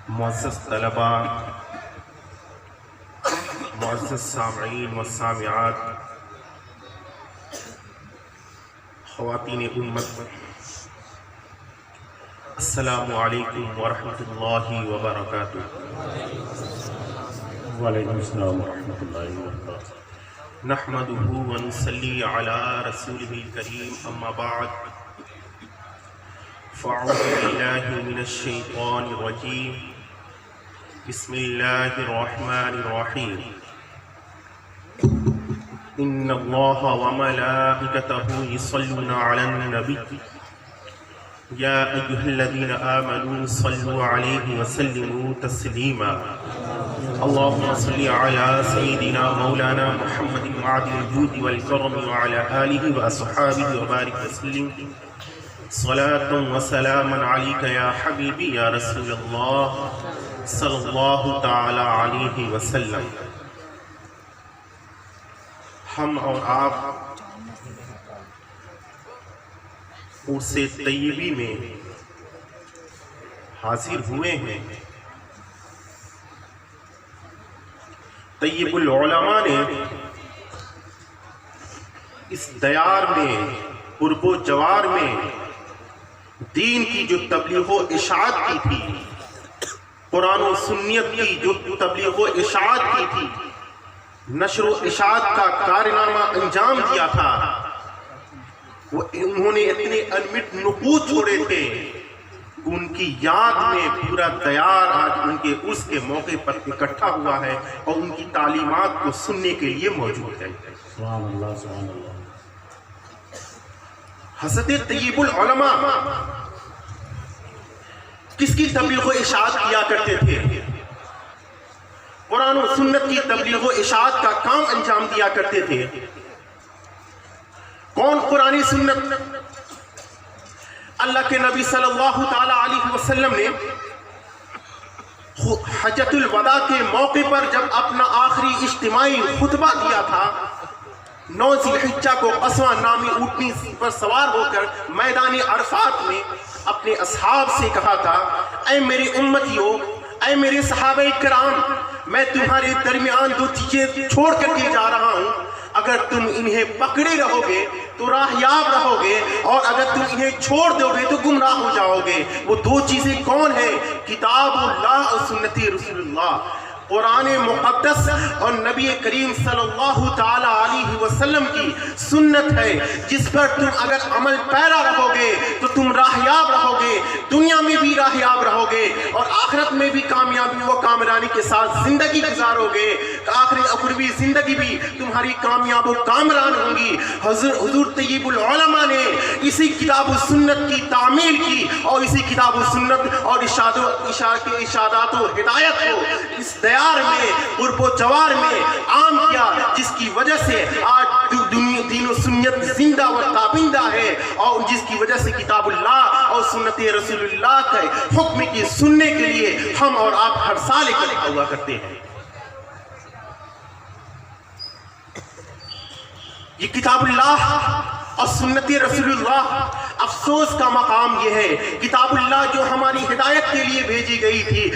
معزز طلباء، معزز سامعین و سامعات، خواتین امت، السلام علیکم ورحمۃ اللہ وبرکاتہ۔ وعلیکم السلام ورحمۃ اللہ وبرکاتہ۔ نحمدہ ونصلی علی رسولہ الکریم، اما بعد فاعوذ باللہ من الشیطان الرجیم، بسم اللہ الرحمن الرحیم۔ ان اللہ وملائکتہ یصلون علی النبی یا ایہا الذین آمنوا صلوا علیہ وسلموا تسلیما۔ اللهم صل على سيدنا مولانا محمد معدن الجود والكرم وعلى آله وأصحابه وبارك وسلم صلاة وسلاما عليك يا حبيبي يا رسول الله صلى الله تعالى عليه وسلم۔ ہم اور آپ عرس طیبی میں حاضر ہوئے ہیں۔ طیب العلماء نے اس دیار میں، قرب و جوار میں دین کی جو تبلیغ و اشاعت کی تھی، قرآن و سنت کی جو تبلیغ و اشاعت کی تھی، نشر و اشاعت کا کارنامہ انجام دیا تھا، وہ انہوں نے اتنے انمٹ نقوط چھوڑے تھے، ان کی یاد میں پورا دیار آج ان کے عرس کے موقع پر اکٹھا ہوا ہے اور ان کی تعلیمات کو سننے کے لیے موجود ہے۔ سبحان اللہ، سبحان اللہ۔ حضرت طیب العلماء کس کی تبلیغ و اشاعت کیا کرتے تھے؟ قرآن و سنت کی تبلیغ و اشاعت کا کام انجام دیا کرتے تھے۔ کون قرآن سنت؟ اللہ کے نبی صلی اللہ تعالی علیہ وسلم نے حجۃ الوداع کے موقع پر جب اپنا آخری اجتماعی خطبہ دیا تھا، 9 ذی الحجہ کو قصوہ نامی اونٹنی پر سوار ہو کر میدان عرفات میں اپنے اصحاب سے کہا تھا، اے میری امتیوں، اے میرے صحابہ کرام، میں تمہارے درمیان 2 چیزیں چھوڑ کر کے جا رہا ہوں، اگر تم انہیں پکڑے رہو گے تو راہیاب رہو گے، اور اگر تم انہیں چھوڑ دو گے تو گمراہ ہو جاؤ گے۔ وہ 2 چیزیں کون ہیں؟ کتاب اللہ اور سنت رسول اللہ۔ قرآن مقدس اور نبی کریم صلی اللہ تعالی علیہ وسلم کی سنت ہے، جس پر تم اگر عمل پیرا رہو گے تو تم راہیاب رہو گے، دنیا میں بھی راہیاب رہو گے اور آخرت میں بھی کامیابی و کامرانی کے ساتھ زندگی گزارو گے، آخری اخروی زندگی بھی تمہاری کامیاب و کامران ہوں گی۔ حضور طیب العلماء نے اسی کتاب و سنت کی تعمیل کی اور اسی کتاب و سنت اور ارشادات و ہدایت کو اس دیار میں، قرب و جوار میں عام کیا، جس کی وجہ سے آج دین و سنت زندہ و تابندہ ہے، اور جس کی وجہ سے کتاب اللہ اور سنت رسول اللہ کے حکم کی سننے کے لیے ہم اور آپ ہر سال اکٹھا ہوا کرتے ہیں۔ یہ کتاب اللہ اور سنت رسول اللہ، افسوس کا مقام یہ ہے، کتاب اللہ جو ہماری ہدایت کے لیے بھیجی گئی تھی،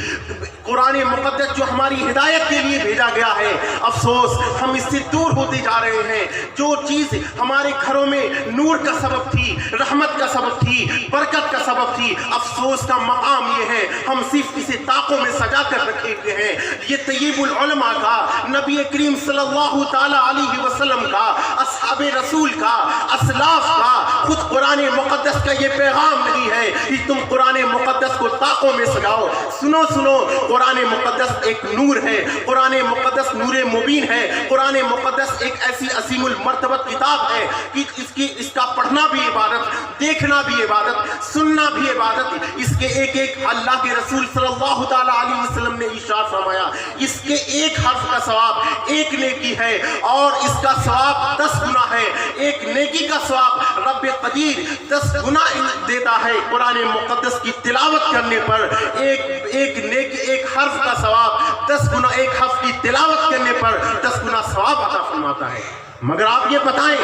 قرآن مقدس جو ہماری ہدایت کے لیے بھیجا گیا ہے، افسوس ہم اس سے دور ہوتے جا رہے ہیں۔ جو چیز ہمارے گھروں میں نور کا سبب تھی، رحمت کا سبب تھی، برکت کا سبب تھی، افسوس کا مقام یہ ہے ہم صرف اسے طاقوں میں سجا کر رکھے ہوئے ہیں۔ یہ طیب العلماء کا، نبی کریم صلی اللہ تعالی علیہ وسلم کا، اصحاب رسول کا، اسلاف کا، خود قرآن مقدس کا یہ پیغام نہیں ہے کہ تم قرآن مقدس کو طاقوں میں سجاؤ۔ سنو سنو، قرآن مقدس ایک نور ہے، قرآن مقدس نور مبین ہے، قرآن مقدس ایک ایسی عظیم المرتبت کتاب ہے کہ اس کا پڑھنا بھی عبادت، دیکھنا بھی عبادت، سننا بھی عبادت۔ اس کے ایک اللہ کے رسول صلی اللہ تعالی علیہ وسلم نے ارشاد فرمایا، اس کے ایک حرف کا ثواب 1 نیکی ہے اور اس کا ثواب 10 گنا ہے۔ 1 نیکی کا ثواب رب قدیر 10 گنا دیتا ہے۔ قرآن مقدس کی تلاوت کرنے پر ایک حرف کا ثواب 10 گنا، 1 حرف کی تلاوت کرنے پر 10 گنا ثواب عطا فرماتا ہے۔ مگر آپ یہ بتائیں،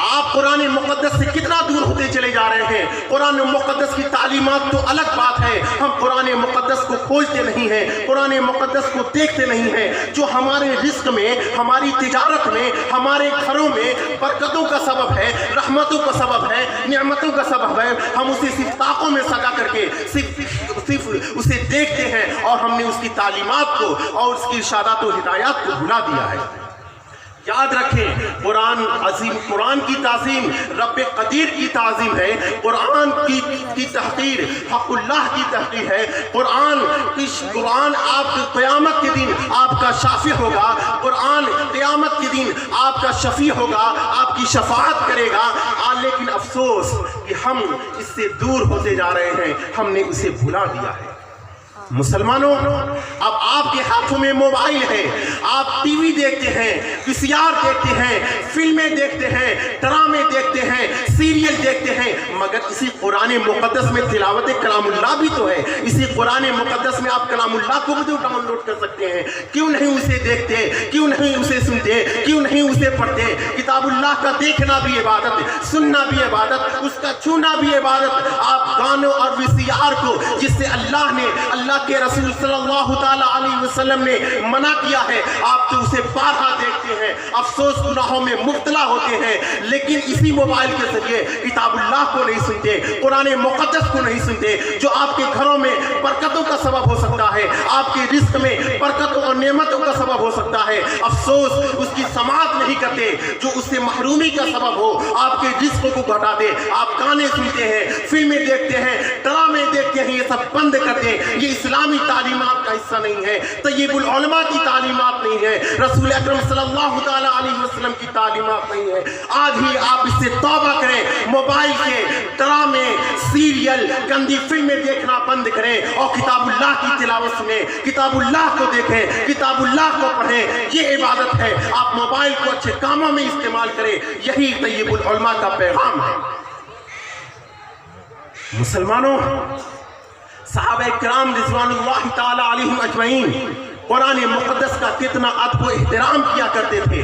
آپ قرآن مقدس سے کتنا دور ہوتے چلے جا رہے ہیں۔ قرآن مقدس کی تعلیمات تو الگ بات ہے، ہم قرآن مقدس کو کھولتے نہیں ہیں، قرآن مقدس کو دیکھتے نہیں ہیں، جو ہمارے رزق میں، ہماری تجارت میں، ہمارے گھروں میں برکتوں کا سبب ہے، رحمتوں کا سبب ہے، نعمتوں کا سبب ہے، ہم اسے صرف طاقوں میں سجا کر کے صرف اسے دیکھتے ہیں، اور ہم نے اس کی تعلیمات کو اور اس کی ارشادات و ہدایات کو بھلا دیا ہے۔ یاد رکھیں، قرآن عظیم، قرآن کی تعظیم رب قدیر کی تعظیم ہے، قرآن کی تحقیر حق اللہ کی تحقیر ہے۔ قرآن آپ قیامت کے دن آپ کا شافع ہوگا، قرآن قیامت کے دن آپ کا شفیع ہوگا، آپ کی شفاعت کرے گا، لیکن افسوس کہ ہم اس سے دور ہوتے جا رہے ہیں، ہم نے اسے بھلا دیا ہے۔ مسلمانوں، اب آپ کے ہاتھوں میں موبائل ہے، آپ ٹی وی دیکھتے ہیں، وی سی آر دیکھتے ہیں، فلمیں دیکھتے ہیں، ڈرامے دیکھتے ہیں، سیریل دیکھتے ہیں، مگر اسی قرآن مقدس میں تلاوت کلام اللہ بھی تو ہے۔ اسی قرآن مقدس میں آپ کلام اللہ کو بھی تو ڈاؤن لوڈ کر سکتے ہیں، کیوں نہیں اسے دیکھتے، کیوں نہیں اسے سنتے، کیوں نہیں اسے پڑھتے؟ کتاب اللہ کا دیکھنا بھی عبادت ہے، سننا بھی عبادت، اس کا چھونا بھی عبادت۔ آپ گانوں اور وی سی آر کو، جس سے اللہ کے رسول صلی اللہ تعالی علیہ وسلم نے منع کیا ہے، آپ تو اسے بارہا دیکھتے ہیں، افسوس گناہوں میں مبتلا ہوتے ہیں، لیکن اسی موبائل کے ذریعے کتاب اللہ کو نہیں سنتے، قرآن مقدس کو نہیں سنتے، جو آپ کے گھروں میں برکتوں کا سبب ہو سکتا ہے، آپ کے رزق میں برکتوں اور نعمتوں کا سبب ہو سکتا ہے۔ افسوس اس کی سماعت نہیں کرتے، جو اس سے محرومی کا سبب ہو، آپ کے رزق کو گھٹا دے۔ آپ گانے سنتے ہیں، فلمیں دیکھتے ہیں، ڈرامے دیکھتے ہیں، یہ سب بند کر دیں۔ یہ اسلامی تعلیمات کا حصہ نہیں ہے، طیب العلماء کی تعلیمات نہیں ہے، رسول اکرم صلی اللہ تعالی علیہ وسلم کی تعلیمات نہیں ہے۔ آج ہی آپ اس سے توبہ کریں، موبائل کے ڈرامے، سیریل، گندی فلمیں دیکھنا بند کریں، اور کتاب اللہ کی تلاوت سنیں، کتاب اللہ کو دیکھیں، کتاب اللہ کو پڑھیں۔ یہ عبادت ہے۔ آپ موبائل کو اچھے کاموں میں استعمال کریں، یہی طیب العلماء کا پیغام ہے۔ مسلمانوں، صحابہ کرام رضوان اللہ تعالی علیہم اجمعین قرآن مقدس کا کتنا ادب و احترام کیا کرتے تھے۔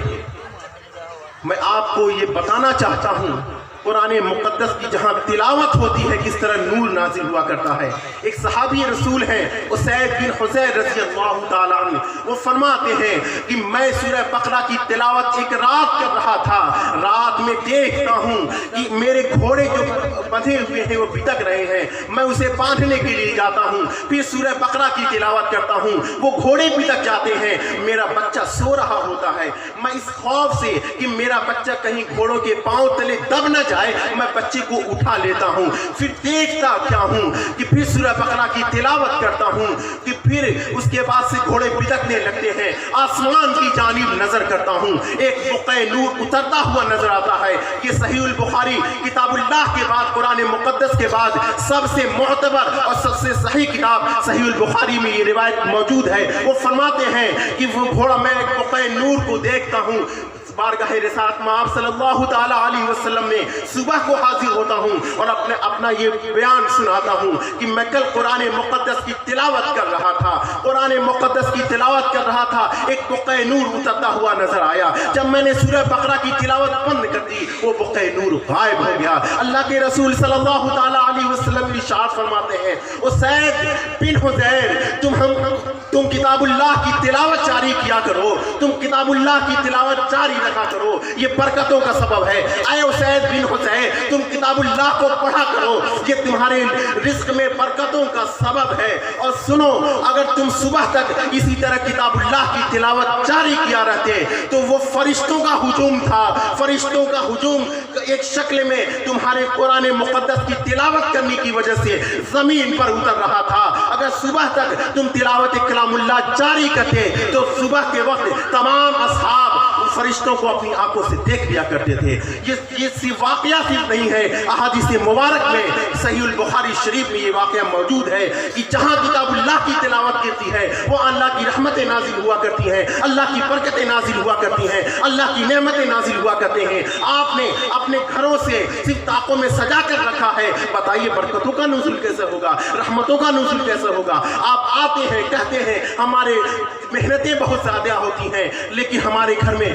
میں آپ کو یہ بتانا چاہتا ہوں، قرآن مقدس کی جہاں تلاوت ہوتی ہے کس طرح نور نازل ہوا کرتا ہے۔ ایک صحابی رسول ہیں اسید بن حضیر رضی اللہ تعالیٰ عنہ، وہ فرماتے ہیں کہ میں سورہ بقرہ کی تلاوت ایک رات کر رہا تھا، رات میں دیکھتا ہوں کہ میرے گھوڑے جو بندھے ہوئے ہیں وہ بھٹک رہے ہیں، میں اسے باندھنے کے لیے جاتا ہوں، پھر سورہ بقرہ کی تلاوت کرتا ہوں، وہ گھوڑے بھٹک جاتے ہیں، میرا بچہ سو رہا ہوتا ہے، میں اس خوف سے کہ میرا بچہ کہیں گھوڑوں کے پاؤں تلے دب نہ جائے، میں بچے کو اٹھا لیتا ہوں، پھر دیکھتا کیا ہوں کہ پھر سورہ بقرہ کی تلاوت کرتا ہوں کہ پھر اس کے بعد سے گھوڑے بھٹکنے لگتے ہیں، آسمان کی جانب نظر کرتا ہوں، ایک بقع نور اترتا ہوا نظر آتا ہے۔ یہ صحیح البخاری کتاب اللہ کے بعد، قرآن مقدس کے بعد سب سے معتبر اور سب سے صحیح کتاب صحیح البخاری میں یہ روایت موجود ہے۔ وہ فرماتے ہیں کہ وہ گھوڑا، میں ایک بقع نور کو دیکھتا ہوں، بارگاہ رسالت میں آپ صلی اللہ تعالی علیہ وسلم میں صبح کو حاضر ہوتا ہوں اور اپنا یہ بیان سناتا ہوں کہ میں کل قرآن مقدس کی تلاوت کر رہا تھا، قرآن مقدس کی تلاوت کر رہا تھا، ایک بقع نور اترتا ہوا نظر آیا، جب میں نے سورہ بقرہ کی تلاوت بند کر دی وہ بقع نور غائب ہو گیا۔ اللہ کے رسول صلی اللہ تعالی علیہ وسلم ارشاد فرماتے ہیں، اسید بن حضیر تم کتاب اللہ کی تلاوت جاری کیا کرو، تم کتاب اللہ کی تلاوت جاری رکھا کرو، یہ برکتوں کا سبب ہے۔ اے اسید بن حضیر تم کتاب اللہ کو پڑھا کرو، یہ تمہارے رزق میں برکتوں کا سبب ہے۔ اور سنو، اگر تم صبح تک اسی طرح کتاب اللہ کی تلاوت جاری کیا رہتے تو وہ فرشتوں کا ہجوم تھا، فرشتوں کا ہجوم ایک شکل میں تمہارے قرآن مقدس کی تلاوت کرنے کی وجہ سے زمین پر اتر رہا تھا۔ اگر صبح تک تم تلاوت کلام اللہ جاری کرتے تو صبح کے وقت تمام اصحاب فرشتوں کو اپنی آنکھوں سے دیکھ لیا کرتے تھے۔ یہ صرف واقعہ صرف نہیں ہے، احادیث مبارک میں صحیح البخاری شریف میں یہ واقعہ موجود ہے کہ جہاں کتاب اللہ کی تلاوت کرتی ہے وہ اللہ کی رحمتیں نازل ہوا کرتی ہیں، اللہ کی برکتیں نازل ہوا کرتی ہیں، اللہ کی نعمتیں نازل ہوا کرتے ہیں۔ آپ نے اپنے گھروں سے صرف طاقوں میں سجا کر رکھا ہے، بتائیے برکتوں کا نزول کیسے ہوگا، رحمتوں کا نزول کیسے ہوگا؟ آپ آتے ہیں، کہتے ہیں ہمارے محنتیں بہت زیادہ ہوتی ہیں لیکن ہمارے گھر میں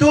2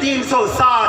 360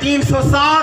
360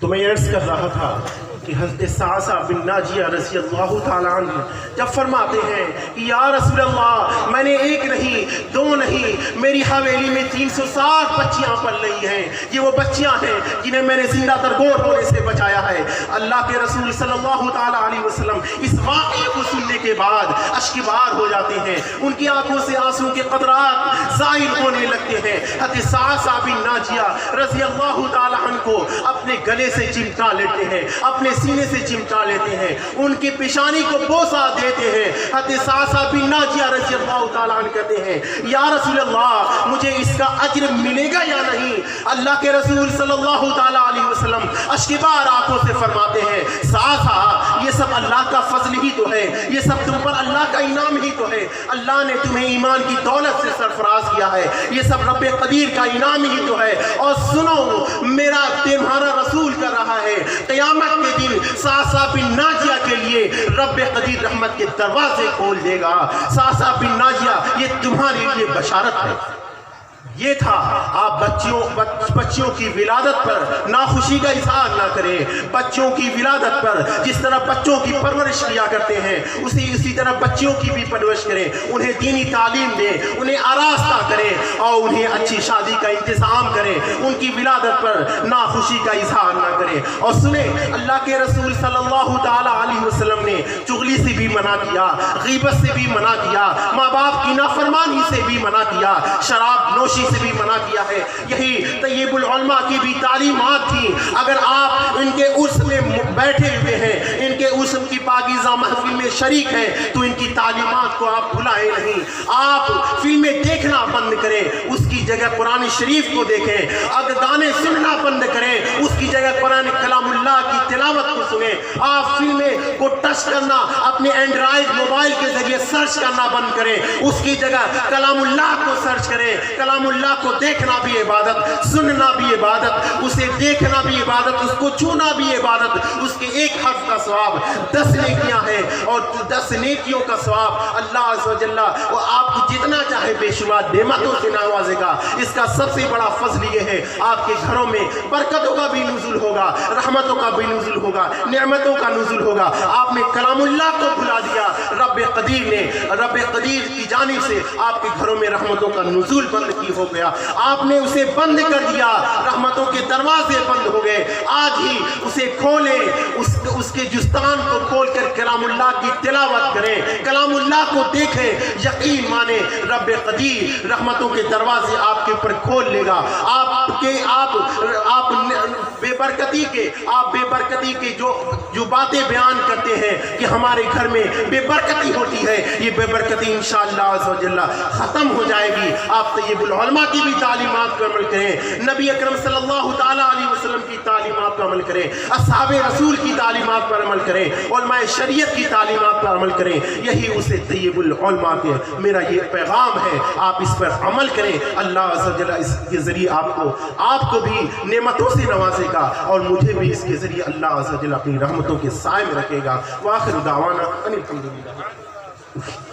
تو میں عرض کر رہا تھا کہ حضرت سعصع بن ناجیہ رضی اللہ تعالیٰ عنہ جب فرماتے ہیں کہ یا رسول اللہ میں نے ایک نہیں دو نہیں میری حویلی میں 360 بچیاں پل رہی ہیں، یہ وہ بچیاں ہیں جنہیں میں نے زندہ درگور ہونے سے بچایا ہے۔ اللہ کے رسول صلی اللہ تعالیٰ علیہ وسلم اس واقعے کو سننے کے بعد اشک بار ہو جاتے ہیں، ان کی آنکھوں سے آنسو کے قطرات ظاہر ہونے لگتے ہیں۔ حضرت سعصع بن ناجیہ رضی اللہ تعالیٰ عنہ کو اپنے گلے سے چمٹا لیتے ہیں، اپنے سینے سے چمٹا لیتے ہیں، ان کی پیشانی کو بوسہ دیتے ہیں۔ حضرت سعصع بن ناجیہ رضی اللہ تعالیٰ عنہ کہتے ہیں یا رسول اللہ مجھے اس کا اجر ملے گا یا نہیں؟ اللہ کے رسول صلی اللہ تعالیٰ علیہ وسلم اشکبار آنکھوں سے فرماتے ہیں سعصع یہ سب اللہ کا فضل ہی تو ہے، یہ سب تم پر اللہ کا انعام ہی تو ہے، اللہ نے تمہیں ایمان کی دولت سے سرفراز کیا ہے، یہ سب رب قدیر کا انعام ہی تو ہے۔ اور سنو میرا تمہارا رسول کر رہا ہے قیامت کے دن سعصع بن ناجیہ کے لیے رب قدیر رحمت کے دروازے کھول دے گا۔ سعصع بن ناجیہ یہ تمہارے لیے بشارت ہے۔ یہ تھا آپ بچیوں کی ولادت پر ناخوشی کا اظہار نہ کریں، بچوں کی ولادت پر جس طرح بچوں کی پرورش کیا کرتے ہیں اسی طرح بچیوں کی بھی پرورش کریں، انہیں دینی تعلیم دیں، انہیں آراستہ کریں اور انہیں اچھی شادی کا انتظام کریں، ان کی ولادت پر ناخوشی کا اظہار نہ کریں۔ اور سنیں اللہ کے رسول صلی اللہ تعالی علیہ وسلم نے چغلی سے بھی منع کیا، غیبت سے بھی منع کیا، ماں باپ کی نافرمانی سے بھی منع کیا، شراب نوشی سے بھی منع کیا ہے۔ یہی طیب العلماء کی بھی تعلیمات تھی۔ اگر آپ ان کے عرس میں بیٹھے ہوئے ہیں، ان کے عرس کی پاکیزہ محفل میں شریک ہیں تو ان کی تعلیمات کو آپ بھلائیں نہیں۔ آپ فلمیں دیکھنا بند کریں، اس کی جگہ قرآن شریف کو دیکھیں۔ اگر گانے سننا بند کریں، اس کی جگہ قرآن کلام اللہ کی تلاوت کو سنیں۔ آپ فلمیں کو ٹچ کرنا اپنے اینڈرائڈ موبائل کے ذریعے سرچ کرنا بند کریں، اس کی جگہ کلام اللہ کو سرچ کریں۔ کلام اللہ کو دیکھنا بھی عبادت، سننا بھی عبادت، اسے دیکھنا بھی عبادت، اس کو چھونا بھی عبادت۔ اس کے ایک حرف کا ثواب 10 نیکیاں ہیں اور 10 نیکیوں کا ثواب اللہ عز و جل وہ آپ کو جتنا چاہے بے شمار نعمتوں سے نوازے گا۔ اس کا سب سے بڑا فضل یہ ہے آپ کے گھروں میں برکتوں کا بھی نزول ہوگا، رحمتوں کا بھی نزول ہوگا، نعمتوں کا نزول ہوگا۔ آپ نے کلام اللہ کو بھلا دیا، رب قدیر کی جانب سے آپ کے گھروں میں رحمتوں کا نزول بند کی ہو گیا۔ آپ نے اسے بند کر دیا، رحمتوں کے دروازے بند ہو گئے۔ آج ہی اسے کھولیں، اس کے جستان کو کھول کر کلام اللہ کی تلاوت کریں، کلام اللہ کو دیکھیں، یقین مانیں رب قدیر رحمتوں کے دروازے آپ کے اوپر کھول لے گا۔ آپ بے برکتی کے جو باتیں بیان کرتے ہیں کہ ہمارے گھر میں بے برکتی ہوتی ہے، یہ بے برکتی انشاءاللہ عز و جل ختم ہو جائے گی۔ آپ طیب العلماء کی بھی تعلیمات پر عمل کریں، نبی اکرم صلی اللہ تعالی علیہ وسلم کی تعلیمات پر عمل کریں، اصحاب رسول کی تعلیمات پر عمل کریں، علماء شریعت کی تعلیمات پر عمل کریں۔ یہی اسے طیب العلماء کے میرا یہ پیغام ہے، آپ اس پر عمل کریں۔ اللہ عز و جل اس کے ذریعے آپ کو بھی نعمتوں سے نوازے گا اور مجھے بھی اس کے ذریعے اللہ عز و جل اپنی رحمتوں کے سائے میں رکھے گا۔ وآخر دعوانا ان الحمدللہ۔